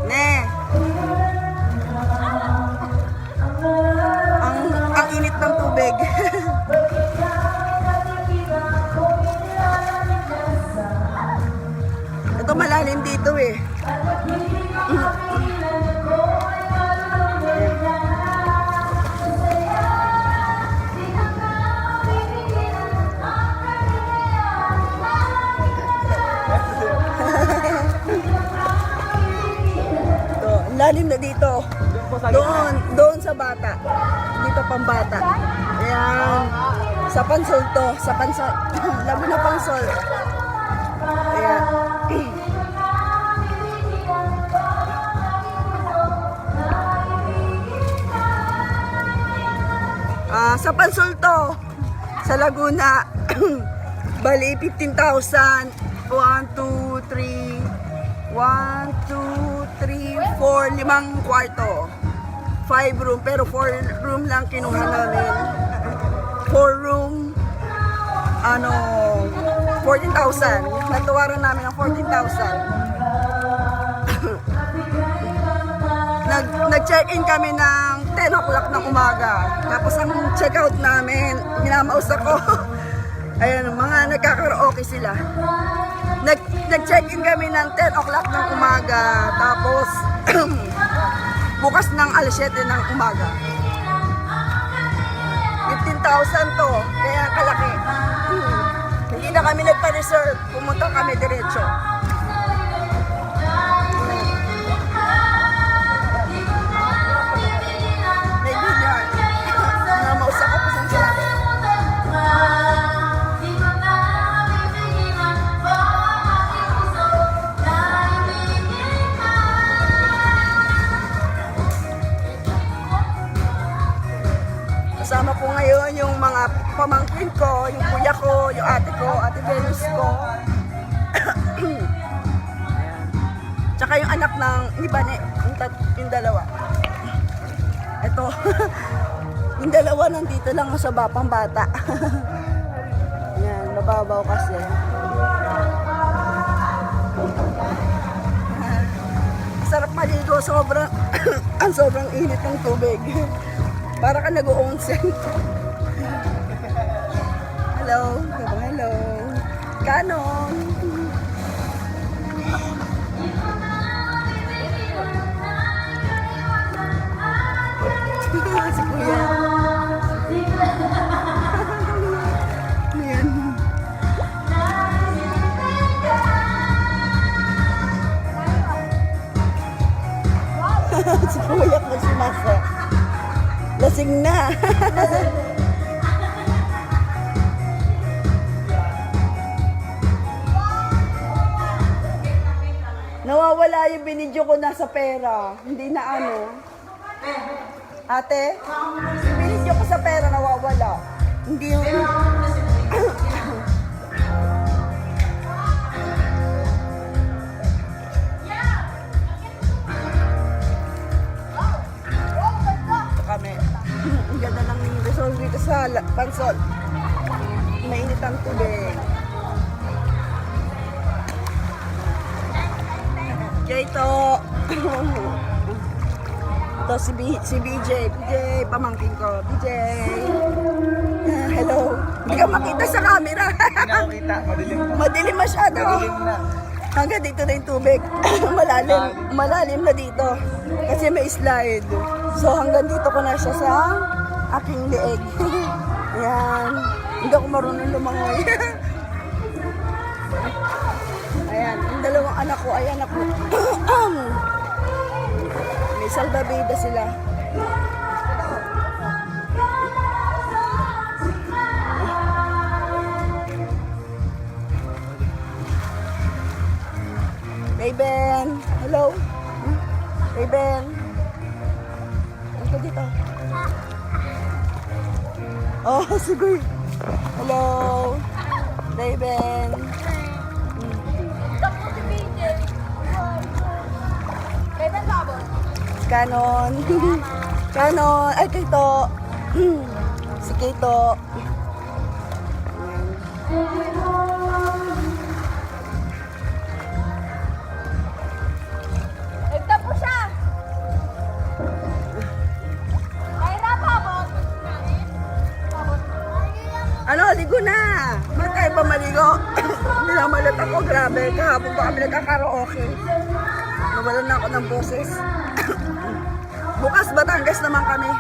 Ne. Ang init ng tubig. Ito malalim dito eh. Lalim na dito. Doon sa bata. Dito pang bata. Ayan. Sa pansol to. Sa pansol. Labo na pansol. Ayan. Sa pansol to. Sa Laguna. Bali 15,000. 1, 2, 3. 1, 2, 3, 4, 5 kwarto. 5 room, pero 4 room lang kinuha namin. 4 room, 14,000. Natawaran namin ang 14,000. Nag-check-in kami ng 10 o'clock ng umaga. Tapos ang check-out namin, minamaus ako. Ayan, mga nagkakaraoke sila. Nag-check-in kami ng 10 o'clock ng umaga, tapos bukas ng alas 7 ng umaga. 15,000 to, kaya kalaki. Hindi na kami nagpa-reserve, pumunta kami diretso. May billiard. Namausak ko pa sa sila. Kasama ko ngayon yung mga pamangkin ko, yung kuya ko, yung ate ko, ate Venus ko. Tsaka yung anak ng ni Bane, yung dalawa. Ito, yung dalawa nandito lang sa bapang bata. Yan, mababaw kasi. Sarap maligo, sobrang, ang sobrang init ng tubig. Para ka nag-o-onsen. Hello. Hello. Kanon. Si Kuya. Ayan. Si Kuya ko si Masa. Lasing na. Nawawala yung binidyo ko nasa pera. Hindi na ano. Ate, yung binidyo ko sa pera nawawala. Hindi yung... kami. Ang ganda ng resort dito sa Pansol. Mainit ang tubig. Kaya ito. Ito si BJ. BJ, pamangkin ko. BJ. Hello. Hindi ka makita sa camera. Hindi na ako kita. Madilim. Madilim masyado. Madilim na. Hanggang dito na yung tubig. Malalim na dito. Kasi may slide. So hanggang dito ko na siya sa aking leeg. Ayan. Hindi ako marunong lumangoy. Ayan. Yung dalawang anak ko. Ayan ako. May salbabida sila. Raven. Hello. Raven. Ito dito. Oh, sige. Hello. Raven. Kanon. Kanon. Ay, ito. Si Kito. Ito po siya. Mayra, pabot. Ano, ligo na. Ba't tayo pa maligo? Minamalat ako, grabe. Kahapon pa kami nagkakaraoke. Nawalan na ako ng boses. Bukas Batangas naman kami.